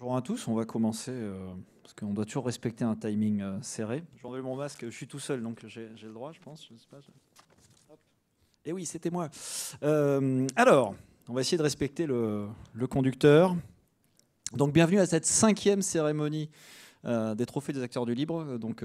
Bonjour à tous, on va commencer parce qu'on doit toujours respecter un timing serré. Je vais enlever mon masque, je suis tout seul donc j'ai le droit, je pense. Je sais pas, Hop. Et oui, c'était moi. Alors, on va essayer de respecter le conducteur. Donc, bienvenue à cette 5e cérémonie des trophées des acteurs du libre. Donc,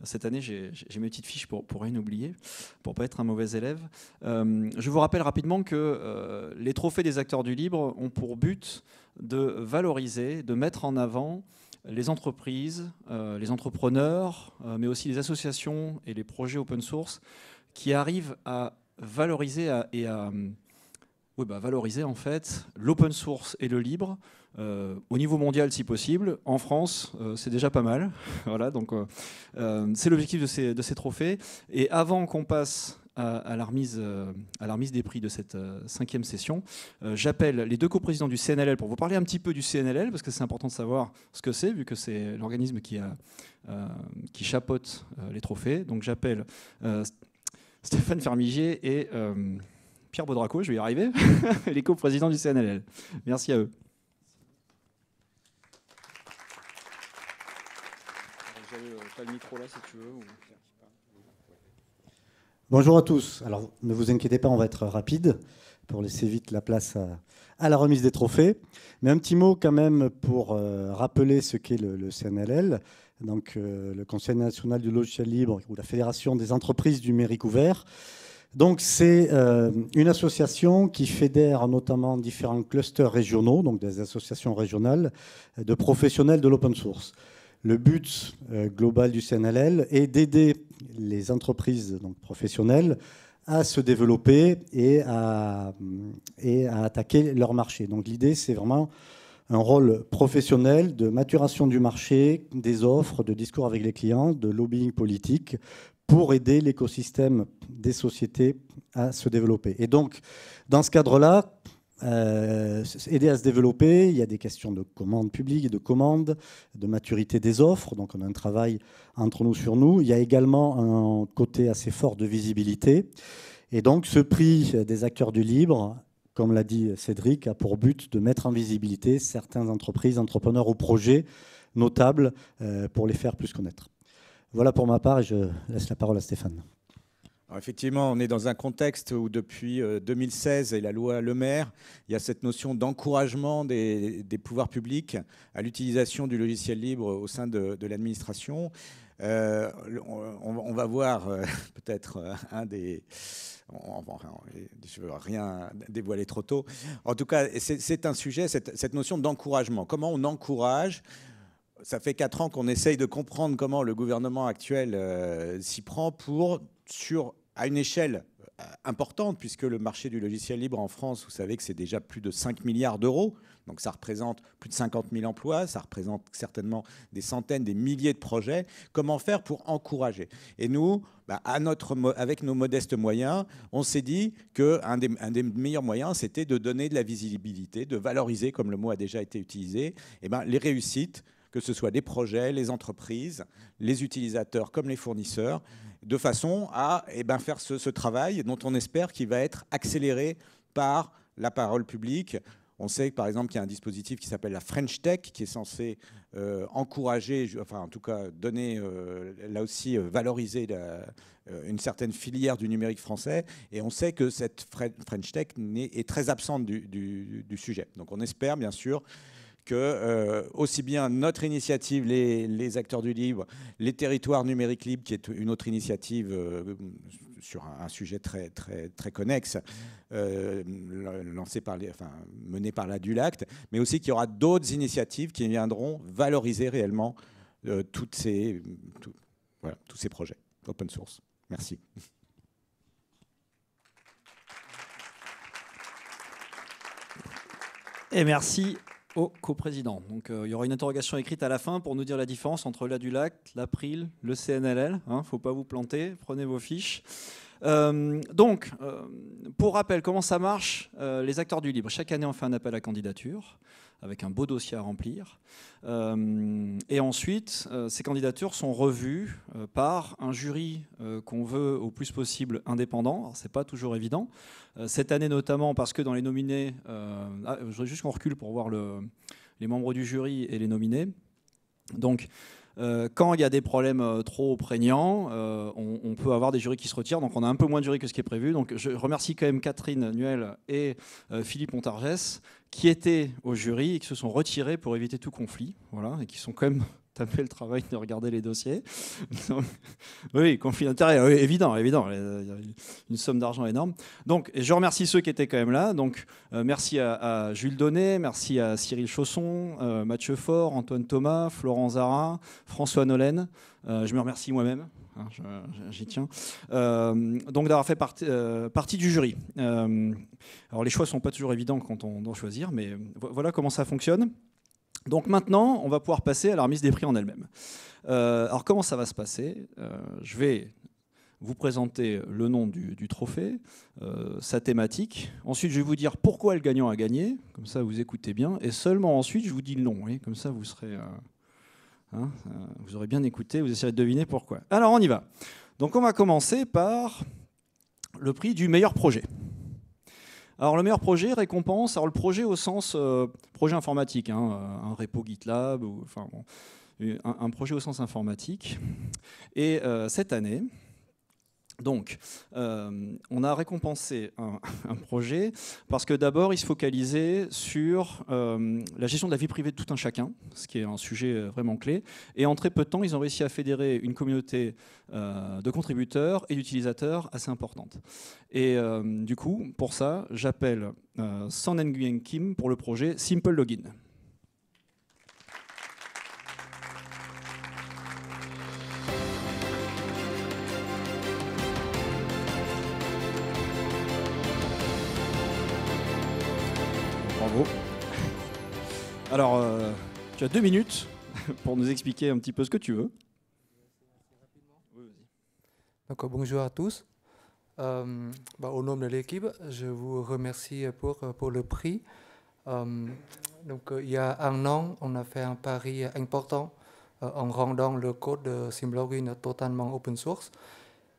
cette année, j'ai mes petites fiches pour rien oublier, pour pas être un mauvais élève. Je vous rappelle rapidement que les trophées des acteurs du libre ont pour but de valoriser, de mettre en avant les entreprises, les entrepreneurs, mais aussi les associations et les projets open source qui arrivent à valoriser valoriser en fait l'open source et le libre au niveau mondial si possible. En France, c'est déjà pas mal. Voilà, donc c'est l'objectif de ces trophées. Et avant qu'on passe à la remise des prix de cette 5e session, j'appelle les deux coprésidents du CNLL pour vous parler un petit peu du CNLL, parce que c'est important de savoir ce que c'est, vu que c'est l'organisme qui chapeaute les trophées. Donc j'appelle Stéphane Fermigier et Pierre Baudraco, je vais y arriver, les coprésidents du CNLL. Merci à eux. Tu as le micro là si tu veux. Bonjour à tous. Alors ne vous inquiétez pas, on va être rapide pour laisser vite la place à la remise des trophées. Mais un petit mot quand même pour rappeler ce qu'est le CNLL, donc le Conseil national du logiciel libre ou la Fédération des entreprises du numérique ouvert. Donc c'est une association qui fédère notamment différents clusters régionaux, donc des associations régionales de professionnels de l'open source. Le but global du CNLL est d'aider les entreprises donc, professionnelles à se développer et à attaquer leur marché. Donc l'idée, c'est vraiment un rôle professionnel de maturation du marché, des offres, de discours avec les clients, de lobbying politique pour aider l'écosystème des sociétés à se développer. Et donc, dans ce cadre-là, aider à se développer, il y a des questions de commande publique et de commande, de maturité des offres, donc on a un travail entre nous sur nous. Il y a également un côté assez fort de visibilité. Et donc ce prix des acteurs du libre, comme l'a dit Cédric, a pour but de mettre en visibilité certaines entreprises, entrepreneurs ou projets notables pour les faire plus connaître. Voilà pour ma part et je laisse la parole à Stéphane. Alors effectivement, on est dans un contexte où depuis 2016 et la loi Le Maire, il y a cette notion d'encouragement des pouvoirs publics à l'utilisation du logiciel libre au sein de l'administration. On va voir peut-être un des... Je ne veux rien dévoiler trop tôt. En tout cas, c'est un sujet, cette notion d'encouragement. Comment on encourage ? Ça fait 4 ans qu'on essaye de comprendre comment le gouvernement actuel s'y prend à une échelle importante, puisque le marché du logiciel libre en France, vous savez que c'est déjà plus de 5 milliards d'euros. Donc ça représente plus de 50 000 emplois, ça représente certainement des centaines, des milliers de projets. Comment faire pour encourager ? Et nous, avec nos modestes moyens, on s'est dit qu'un des meilleurs moyens, c'était de donner de la visibilité, de valoriser, comme le mot a déjà été utilisé, les réussites, que ce soit des projets, les entreprises, les utilisateurs comme les fournisseurs, de façon à faire ce travail dont on espère qu'il va être accéléré par la parole publique. On sait par exemple qu'il y a un dispositif qui s'appelle la French Tech, qui est censé encourager, enfin en tout cas donner, là aussi valoriser une certaine filière du numérique français. Et on sait que cette French Tech est très absente du sujet. Donc on espère bien sûr que aussi bien notre initiative, les acteurs du libre, les territoires numériques libres, qui est une autre initiative sur un sujet très, très, très connexe, menée par la DULACT, mais aussi qu'il y aura d'autres initiatives qui viendront valoriser réellement tous ces projets open source. Merci. Et merci au coprésident. Donc il y aura une interrogation écrite à la fin pour nous dire la différence entre l'ADULACT, l'April, le CNLL. Faut pas vous planter, prenez vos fiches. Pour rappel, comment ça marche les acteurs du libre. Chaque année, on fait un appel à candidature avec un beau dossier à remplir. Et ensuite, ces candidatures sont revues par un jury qu'on veut au plus possible indépendant. Alors, c'est pas toujours évident. Cette année notamment parce que dans les nominés... je voudrais juste qu'on recule pour voir les membres du jury et les nominés. Donc, quand il y a des problèmes trop prégnants, on peut avoir des jurys qui se retirent. Donc on a un peu moins de jurys que ce qui est prévu. Donc je remercie quand même Catherine Nuel et Philippe Montargès qui étaient au jury et qui se sont retirés pour éviter tout conflit. Voilà, et qui sont quand même tapé le travail de regarder les dossiers. Oui, conflit d'intérêt, oui, évident. Il y a une somme d'argent énorme. Donc, je remercie ceux qui étaient quand même là. Donc, merci à Jules Donnet, merci à Cyril Chausson, Mathieu Faure, Antoine Thomas, Florent Zara, François Nollen. Je me remercie moi-même. Hein, j'y tiens. Donc d'avoir fait partie du jury. Alors les choix ne sont pas toujours évidents quand on doit choisir, mais voilà comment ça fonctionne. Donc maintenant, on va pouvoir passer à la remise des prix en elle-même. Alors comment ça va se passer? Je vais vous présenter le nom du trophée, sa thématique. Ensuite, je vais vous dire pourquoi le gagnant a gagné. Comme ça, vous écoutez bien. Et seulement ensuite, je vous dis le nom. Oui, comme ça, vous serez... vous aurez bien écouté, vous essayerez de deviner pourquoi. Alors, on y va. Donc, on va commencer par le prix du meilleur projet. Alors, le meilleur projet récompense, alors le projet au sens projet informatique, un repo GitLab, ou, enfin, bon, un projet au sens informatique. Et cette année, donc, on a récompensé un projet parce que d'abord, il se focalisait sur la gestion de la vie privée de tout un chacun, ce qui est un sujet vraiment clé. Et en très peu de temps, ils ont réussi à fédérer une communauté de contributeurs et d'utilisateurs assez importante. Et du coup, pour ça, j'appelle Son Nguyen Kim pour le projet Simple Login. Bravo. Alors, tu as 2 minutes pour nous expliquer un petit peu ce que tu veux. Donc, bonjour à tous. Au nom de l'équipe, je vous remercie pour le prix. Donc, il y a un an, on a fait un pari important en rendant le code de SimLogin totalement open source.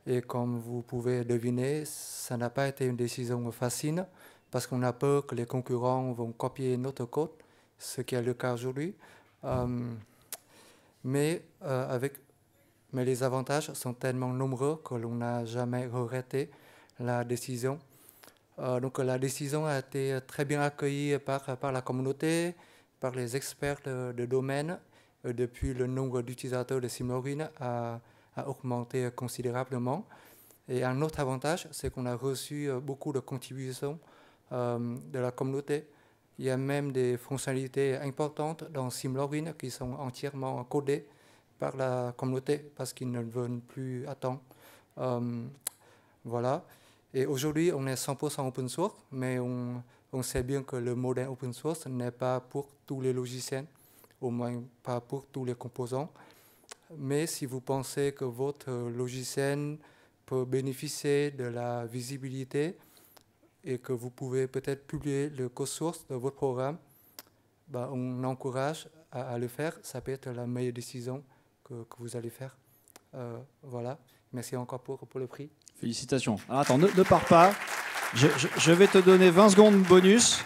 Et comme vous pouvez deviner, ça n'a pas été une décision facile parce qu'on a peur que les concurrents vont copier notre code, ce qui est le cas aujourd'hui. Mais les avantages sont tellement nombreux que l'on n'a jamais regretté la décision. Donc la décision a été très bien accueillie par la communauté, par les experts de domaine. Depuis, le nombre d'utilisateurs de SimLogin a augmenté considérablement. Et un autre avantage, c'est qu'on a reçu beaucoup de contributions de la communauté. Il y a même des fonctionnalités importantes dans SimLogin qui sont entièrement codées par la communauté parce qu'ils ne veulent plus attendre. Voilà. Et aujourd'hui, on est 100% open source, mais on sait bien que le modèle open source n'est pas pour tous les logiciels, au moins pas pour tous les composants. Mais si vous pensez que votre logiciel peut bénéficier de la visibilité et que vous pouvez peut-être publier le code source de votre programme, on encourage à le faire. Ça peut être la meilleure décision que vous allez faire. Voilà. Merci encore pour le prix. Félicitations. Alors, attends, ne pars pas. Je vais te donner 20 secondes bonus,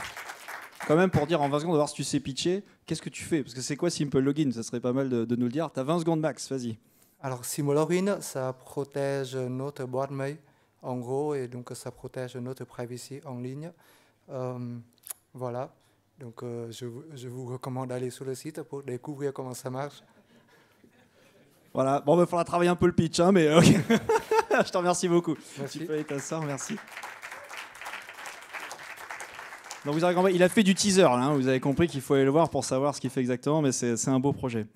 quand même, pour dire en 20 secondes, de voir si tu sais pitcher. Qu'est-ce que tu fais? Parce que c'est quoi Simple Login? Ça serait pas mal de nous le dire. Tu as 20 secondes max, vas-y. Alors, SimLogin, ça protège notre boîte mail, en gros, et donc ça protège notre privacy en ligne. Voilà. Donc, je vous recommande d'aller sur le site pour découvrir comment ça marche. Voilà. Bon, il faudra travailler un peu le pitch, hein, mais ok. Je te remercie beaucoup. Merci. Tu peux aller t'asseoir, merci. Donc vous avez compris, il a fait du teaser, là, hein, vous avez compris qu'il faut aller le voir pour savoir ce qu'il fait exactement, mais c'est un beau projet.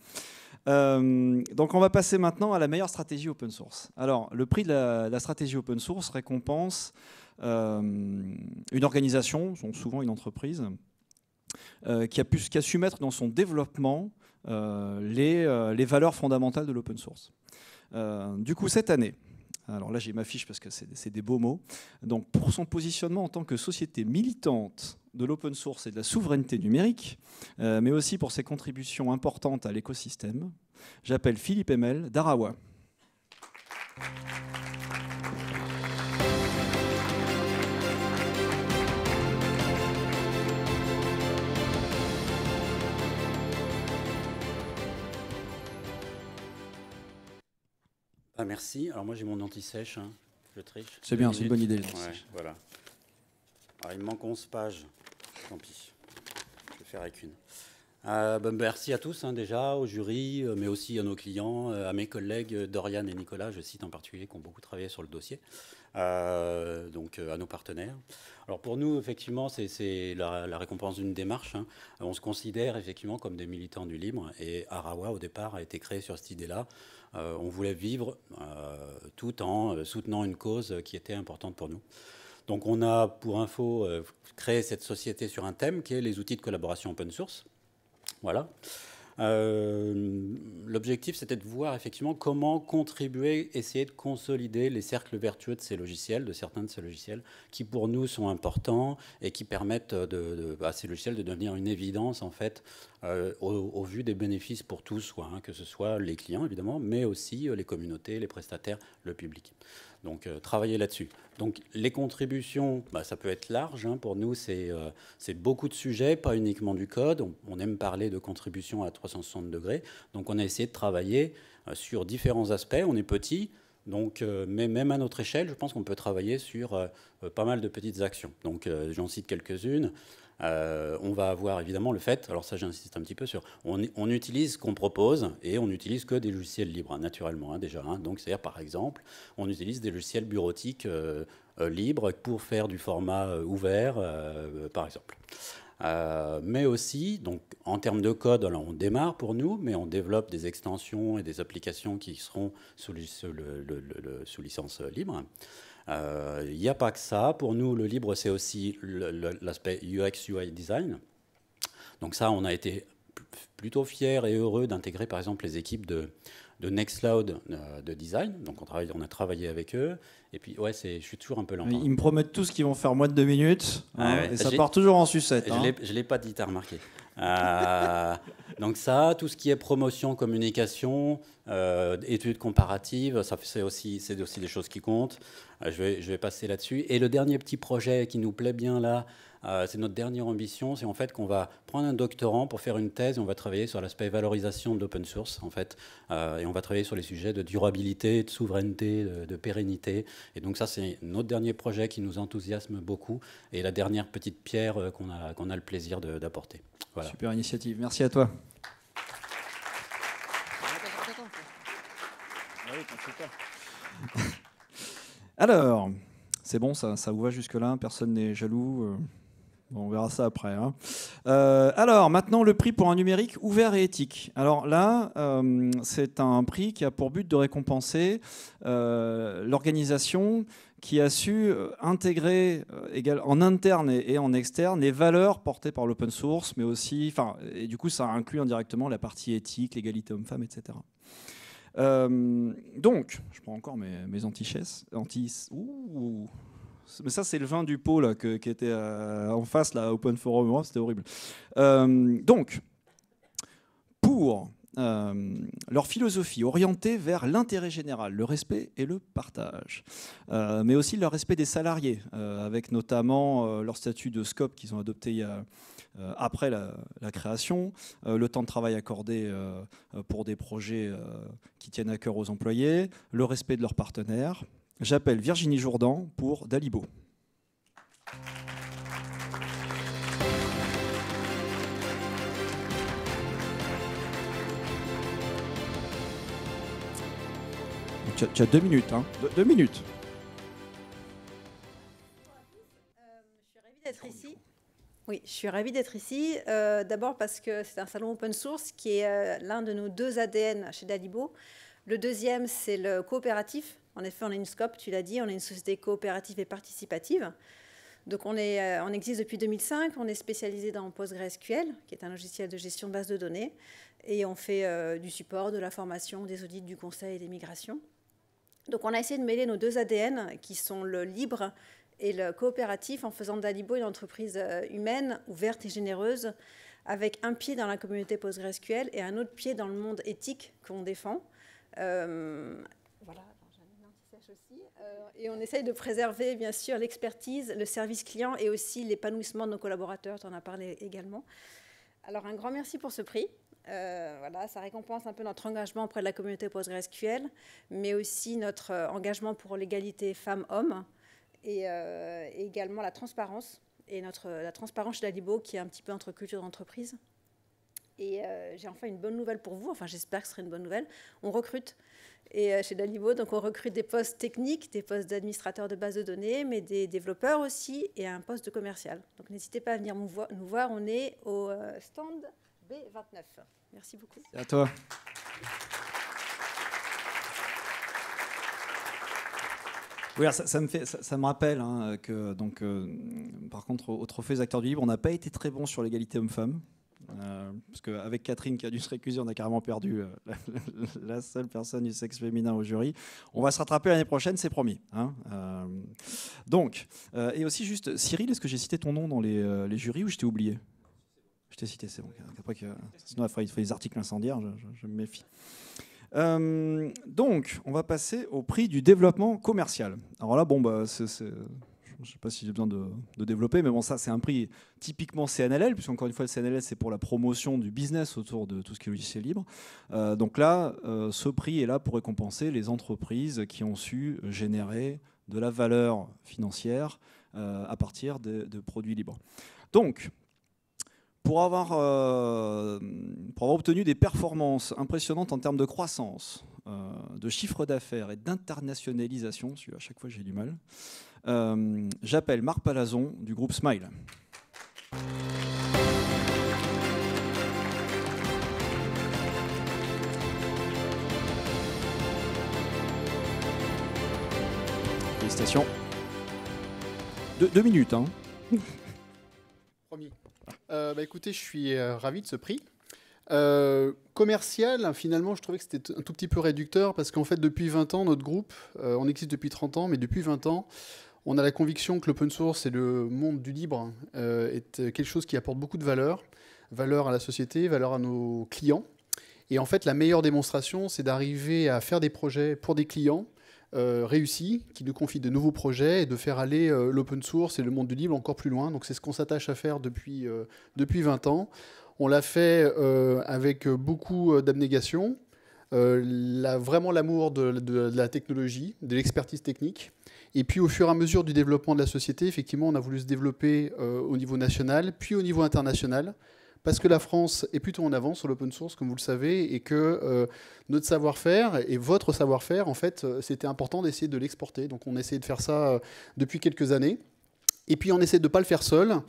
Donc on va passer maintenant à la meilleure stratégie open source. Alors le prix de la stratégie open source récompense une organisation, souvent une entreprise, qui a su mettre dans son développement les valeurs fondamentales de l'open source. Du coup cette année, alors là j'ai ma fiche parce que c'est des beaux mots, donc pour son positionnement en tant que société militante de l'open source et de la souveraineté numérique, mais aussi pour ses contributions importantes à l'écosystème, j'appelle Philippe Emel d'Arawa. Merci. Alors moi j'ai mon anti-sèche, hein. Je triche. C'est bien, c'est une bonne idée. Ouais, voilà. Alors il me manque 11 pages. Tant pis. Je vais faire avec une. Merci à tous hein, déjà, au jury, mais aussi à nos clients, à mes collègues Dorian et Nicolas, je cite en particulier, qui ont beaucoup travaillé sur le dossier, donc à nos partenaires. Alors pour nous, effectivement, c'est la récompense d'une démarche. Hein. On se considère effectivement comme des militants du libre et Arawa, au départ, a été créé sur cette idée-là. On voulait vivre tout en soutenant une cause qui était importante pour nous. Donc on a, pour info, créé cette société sur un thème qui est les outils de collaboration open source. Voilà. L'objectif, c'était de voir effectivement comment contribuer, essayer de consolider les cercles vertueux de ces logiciels, de certains de ces logiciels, qui pour nous sont importants et qui permettent à ces logiciels de devenir une évidence en fait, au vu des bénéfices pour tous, quoi, hein, que ce soit les clients évidemment, mais aussi les communautés, les prestataires, le public. Donc travailler là-dessus. Donc les contributions, ça peut être large. Hein. Pour nous, c'est beaucoup de sujets, pas uniquement du code. On aime parler de contributions à 360 degrés. Donc on a essayé de travailler sur différents aspects. On est petit, donc, mais même à notre échelle, je pense qu'on peut travailler sur pas mal de petites actions. Donc j'en cite quelques-unes. On va avoir évidemment le fait, alors ça j'insiste un petit peu sur, on utilise ce qu'on propose et on n'utilise que des logiciels libres, hein, naturellement, hein, déjà. Hein. Donc c'est-à-dire par exemple, on utilise des logiciels bureautiques libres pour faire du format ouvert, par exemple. Mais aussi, donc, en termes de code, alors on démarre pour nous, mais on développe des extensions et des applications qui seront sous licence libre. Il n'y a pas que ça. Pour nous, le libre, c'est aussi l'aspect UX, UI design. Donc ça, on a été plutôt fiers et heureux d'intégrer, par exemple, les équipes de Nextcloud de design. Donc on a travaillé avec eux. Et puis, ouais, je suis toujours un peu lent. Ils me promettent tous qu'ils vont faire moins de 2 minutes. Hein, ouais. Et ça part toujours en sucette. Je ne l'ai pas dit, t'as remarqué. Donc ça, tout ce qui est promotion, communication, études comparatives, c'est aussi des choses qui comptent. Je vais passer là-dessus. Et le dernier petit projet qui nous plaît bien là, c'est notre dernière ambition, c'est en fait qu'on va prendre un doctorant pour faire une thèse et on va travailler sur l'aspect valorisation de l'open source en fait, et on va travailler sur les sujets de durabilité, de souveraineté, de pérennité. Et donc ça, c'est notre dernier projet qui nous enthousiasme beaucoup et la dernière petite pierre qu'on a le plaisir d'apporter. Voilà. Super initiative, merci à toi. Alors, c'est bon, ça vous va jusque-là, personne n'est jaloux. Bon, on verra ça après. Hein. Alors, maintenant, le prix pour un numérique ouvert et éthique. Alors là, c'est un prix qui a pour but de récompenser l'organisation qui a su intégrer en interne et en externe les valeurs portées par l'open source, mais aussi, et du coup, ça inclut indirectement la partie éthique, l'égalité homme-femme, etc. Donc, je prends encore mes anti-chaises. Mais ça, c'est le vin du pot là, qui était en face, là, Open Forum, c'était horrible. Donc, pour leur philosophie orientée vers l'intérêt général, le respect et le partage, mais aussi le respect des salariés, avec notamment leur statut de scope qu'ils ont adopté après la création, le temps de travail accordé pour des projets qui tiennent à cœur aux employés, le respect de leurs partenaires. J'appelle Virginie Jourdan pour Dalibo. Tu as 2 minutes. Hein. 2 minutes. Je suis ravie d'être ici. Oui, je suis ravie d'être ici. D'abord parce que c'est un salon open source qui est l'un de nos 2 ADN chez Dalibo. Le deuxième, c'est le coopératif. En effet, on est une SCOP, tu l'as dit, on est une société coopérative et participative. Donc on existe depuis 2005, on est spécialisé dans PostgreSQL, qui est un logiciel de gestion de base de données, et on fait du support, de la formation, des audits, du conseil et des migrations. Donc on a essayé de mêler nos 2 ADN, qui sont le libre et le coopératif, en faisant de Dalibo une entreprise humaine, ouverte et généreuse, avec un pied dans la communauté PostgreSQL et un autre pied dans le monde éthique qu'on défend. Voilà, j'ai un anti-sèche aussi. Et on essaye de préserver, bien sûr, l'expertise, le service client et aussi l'épanouissement de nos collaborateurs. Tu en as parlé également. Alors, un grand merci pour ce prix. Voilà, ça récompense un peu notre engagement auprès de la communauté PostgreSQL, mais aussi notre engagement pour l'égalité femmes-hommes et également la transparence. Et la transparence chez Dalibo qui est un petit peu entre culture d'entreprise. Et j'ai enfin une bonne nouvelle pour vous, enfin j'espère que ce sera une bonne nouvelle. On recrute et chez Dalibo, donc on recrute des postes techniques, des postes d'administrateurs de base de données, mais des développeurs aussi et un poste de commercial. Donc n'hésitez pas à venir nous voir, on est au stand B29. Merci beaucoup. C'est à toi. Oui, ça me rappelle que, donc, par contre, au Trophée des acteurs du libre, on n'a pas été très bon sur l'égalité homme-femme. Parce qu'avec Catherine qui a dû se récuser, on a carrément perdu la seule personne du sexe féminin au jury. On va se rattraper l'année prochaine, c'est promis. Donc, et aussi juste, Cyril, est-ce que j'ai cité ton nom dans les jurys ou je t'ai oublié? Je t'ai cité, c'est bon. Après sinon, il faut des articles incendiaires, je me méfie. Donc, on va passer au prix du développement commercial. Alors là, bon, je ne sais pas si j'ai besoin de développer, mais bon, ça, c'est un prix typiquement CNLL, puisqu'encore une fois, le CNLL, c'est pour la promotion du business autour de tout ce qui est logiciel libre. Donc là, ce prix est là pour récompenser les entreprises qui ont su générer de la valeur financière à partir de produits libres. Donc, pour avoir obtenu des performances impressionnantes en termes de croissance, de chiffre d'affaires et d'internationalisation, à chaque fois j'ai du mal, j'appelle Marc Palazon du groupe Smile. Félicitations. 2 minutes, hein. Promis. Écoutez, je suis ravi de ce prix. Commercial, finalement, je trouvais que c'était un tout petit peu réducteur parce qu'en fait, depuis 20 ans, notre groupe, on existe depuis 30 ans, mais depuis 20 ans, on a la conviction que l'open source et le monde du libre est quelque chose qui apporte beaucoup de valeur à la société, valeur à nos clients. Et en fait, la meilleure démonstration, c'est d'arriver à faire des projets pour des clients réussis, qui nous confient de nouveaux projets et de faire aller l'open source et le monde du libre encore plus loin. Donc c'est ce qu'on s'attache à faire depuis 20 ans. On l'a fait avec beaucoup d'abnégation, vraiment l'amour de la technologie, de l'expertise technique. Et puis au fur et à mesure du développement de la société, effectivement, on a voulu se développer au niveau national, puis au niveau international, parce que la France est plutôt en avance sur l'open source, comme vous le savez, et que notre savoir-faire et votre savoir-faire, en fait, c'était important d'essayer de l'exporter. Donc on a essayé de faire ça depuis quelques années. Et puis on essaie de ne pas le faire seul.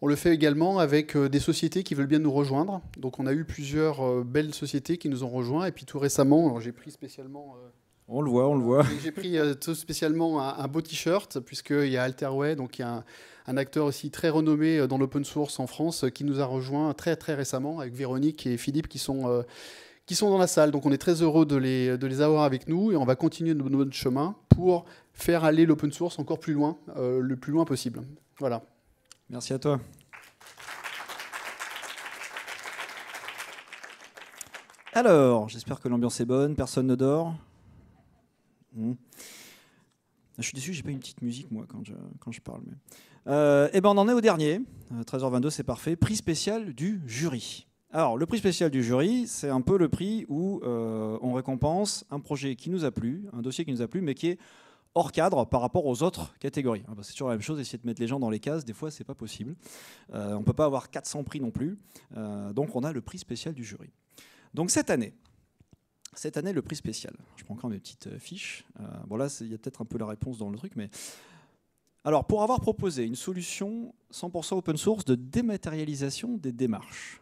On le fait également avec des sociétés qui veulent bien nous rejoindre. Donc on a eu plusieurs belles sociétés qui nous ont rejoints. Et puis tout récemment, j'ai pris spécialement... On le voit. J'ai pris tout spécialement un beau t-shirt, puisqu'il y a Alterway, donc il y a un acteur aussi très renommé dans l'open source en France, qui nous a rejoint très très récemment, avec Véronique et Philippe qui sont dans la salle. Donc on est très heureux de les avoir avec nous, et on va continuer notre chemin pour faire aller l'open source encore plus loin, le plus loin possible. Voilà. Merci à toi. Alors, j'espère que l'ambiance est bonne, personne ne dort. Je suis déçu, j'ai pas une petite musique moi quand je parle. Mais... on en est au dernier, 13h22, c'est parfait. Prix spécial du jury. Alors, le prix spécial du jury, c'est un peu le prix où on récompense un projet qui nous a plu, un dossier qui nous a plu, mais qui est hors cadre par rapport aux autres catégories. C'est toujours la même chose, essayer de mettre les gens dans les cases, des fois c'est pas possible. On peut pas avoir 400 prix non plus. Donc on a le prix spécial du jury. Donc cette année, le prix spécial. Je prends encore mes petites fiches. Bon là, il y a peut-être un peu la réponse dans le truc, mais... Alors, pour avoir proposé une solution 100% open source de dématérialisation des démarches,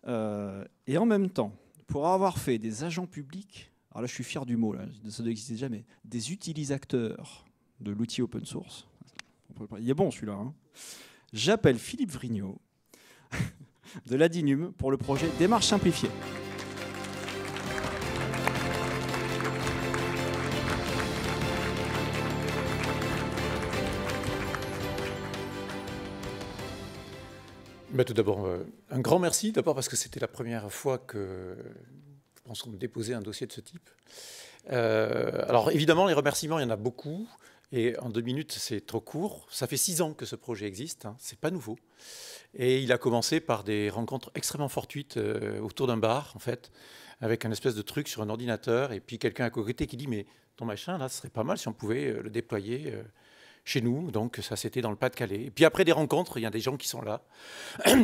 et en même temps, pour avoir fait des agents publics, alors là je suis fier du mot, là, ça doit exister déjà, mais des utilisateurs de l'outil open source. Il est bon celui-là. Hein. J'appelle Philippe Vrignot de l'Adinum pour le projet Démarche simplifiée. Tout d'abord, un grand merci, d'abord parce que c'était la première fois que je pense qu'on me déposait un dossier de ce type. Alors évidemment, les remerciements, il y en a beaucoup. Et en 2 minutes, c'est trop court. Ça fait 6 ans que ce projet existe, hein, c'est pas nouveau. Et il a commencé par des rencontres extrêmement fortuites autour d'un bar, en fait, avec un espèce de truc sur un ordinateur. Et puis quelqu'un à côté qui dit, mais ton machin, là, ce serait pas mal si on pouvait le déployer chez nous. Donc ça, c'était dans le Pas-de-Calais. Et puis après des rencontres, il y a des gens qui sont là.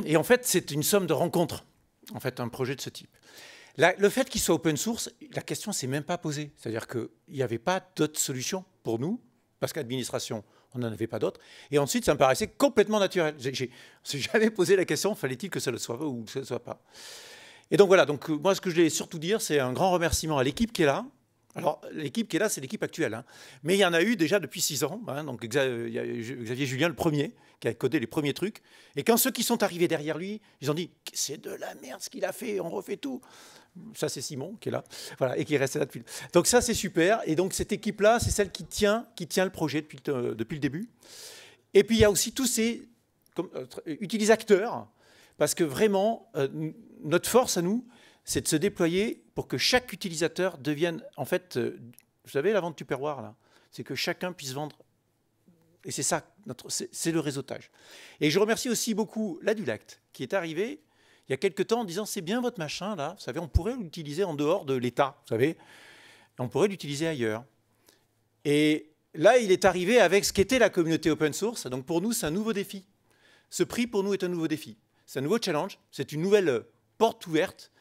Et en fait, c'est une somme de rencontres, en fait, un projet de ce type. Le fait qu'il soit open source, la question ne s'est même pas posée. C'est-à-dire qu'il n'y avait pas d'autre solution pour nous, parce qu'administration, on n'en avait pas d'autres. Et ensuite, ça me paraissait complètement naturel. Je n'ai jamais posé la question, fallait-il que ça le soit ou que ça ne le soit pas. Et donc voilà, donc, moi ce que je voulais surtout dire, c'est un grand remerciement à l'équipe qui est là. Alors l'équipe qui est là, c'est l'équipe actuelle. Hein. Mais il y en a eu déjà depuis 6 ans. Hein, donc Xavier Julien, le premier, qui a codé les premiers trucs. Et quand ceux qui sont arrivés derrière lui, ils ont dit « c'est de la merde ce qu'il a fait, on refait tout ». Ça, c'est Simon qui est là, voilà, et qui est resté là depuis. Donc ça, c'est super. Et donc cette équipe-là, c'est celle qui tient le projet depuis le début. Et puis il y a aussi tous ces utilisateurs, parce que vraiment, notre force à nous, c'est de se déployer pour que chaque utilisateur devienne, en fait, vous savez, la vente Tupperware, là, c'est que chacun puisse vendre. Et c'est ça, c'est le réseautage. Et je remercie aussi beaucoup l'Adulact, qui est arrivé il y a quelques temps en disant c'est bien votre machin là, vous savez, on pourrait l'utiliser en dehors de l'État, vous savez, on pourrait l'utiliser ailleurs. Et là, il est arrivé avec ce qu'était la communauté open source. Donc pour nous, c'est un nouveau défi. Ce prix pour nous est un nouveau défi. C'est un nouveau challenge, c'est une nouvelle porte ouverte,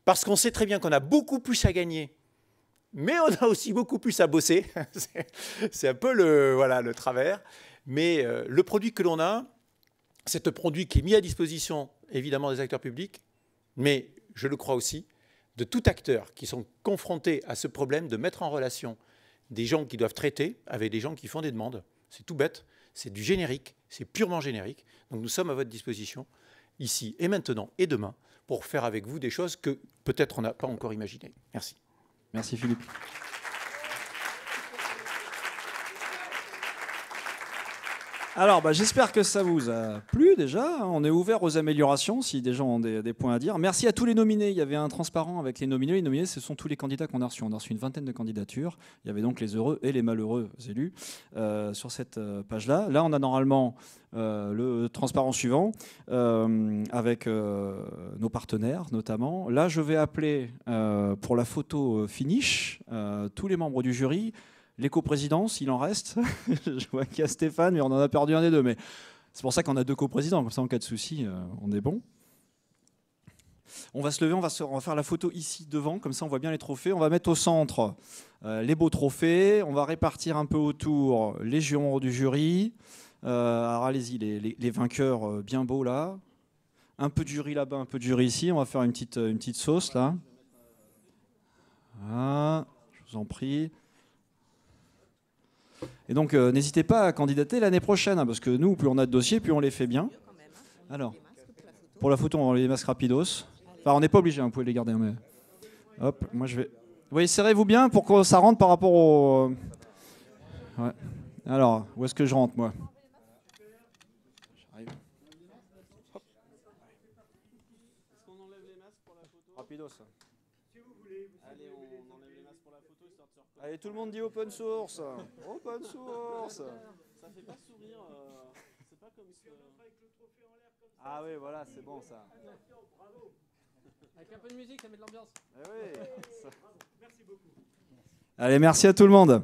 parce qu'on sait très bien qu'on a beaucoup plus à gagner, mais on a aussi beaucoup plus à bosser. C'est un peu le travers. Mais le produit que l'on a, c'est un produit qui est mis à disposition, évidemment, des acteurs publics, mais je le crois aussi, de tout acteur qui sont confrontés à ce problème de mettre en relation des gens qui doivent traiter avec des gens qui font des demandes. C'est tout bête, c'est du générique, c'est purement générique. Donc nous sommes à votre disposition, ici et maintenant et demain, pour faire avec vous des choses que peut-être on n'a pas encore imaginées. Merci. Merci Philippe. Alors, j'espère que ça vous a plu déjà. On est ouvert aux améliorations si des gens ont des points à dire. Merci à tous les nominés. Il y avait un transparent avec les nominés. Les nominés, ce sont tous les candidats qu'on a reçus. On a reçu une vingtaine de candidatures. Il y avait donc les heureux et les malheureux élus sur cette page-là. Là, on a normalement le transparent suivant avec nos partenaires notamment. Là, je vais appeler pour la photo finish tous les membres du jury. Les coprésidences, il en reste. Je vois qu'il y a Stéphane, mais on en a perdu un des deux. Mais c'est pour ça qu'on a 2 coprésidents. Comme ça, en cas de souci, on est bon. On va se lever, on va faire la photo ici devant. Comme ça, on voit bien les trophées. On va mettre au centre les beaux trophées. On va répartir un peu autour les jurons du jury. Alors allez-y, les vainqueurs bien beaux là. Un peu de jury là-bas, un peu de jury ici. On va faire une petite sauce là. Ah, je vous en prie. Et donc, n'hésitez pas à candidater l'année prochaine, hein, parce que nous, plus on a de dossiers, plus on les fait bien. Alors, pour la photo, on va les masques rapidos. Enfin, on n'est pas obligé, hein, vous pouvez les garder. Mais... Hop, moi je vais... Oui, serrez-vous bien pour que ça rentre par rapport au... Ouais. Alors, où est-ce que je rentre, moi? J'arrive. Hop. Est-ce qu'on enlève les masques pour la photo? Rapidos. Si vous voulez. Allez, on enlève les masques pour la photo, histoire de se reconnaître. Allez, tout le monde dit open source. Open source. Ça fait pas sourire. C'est pas comme ça. Ah oui, voilà, c'est bon ça. Bravo. Avec un peu de musique, ça met de l'ambiance. Eh oui. Merci beaucoup. Allez, merci à tout le monde.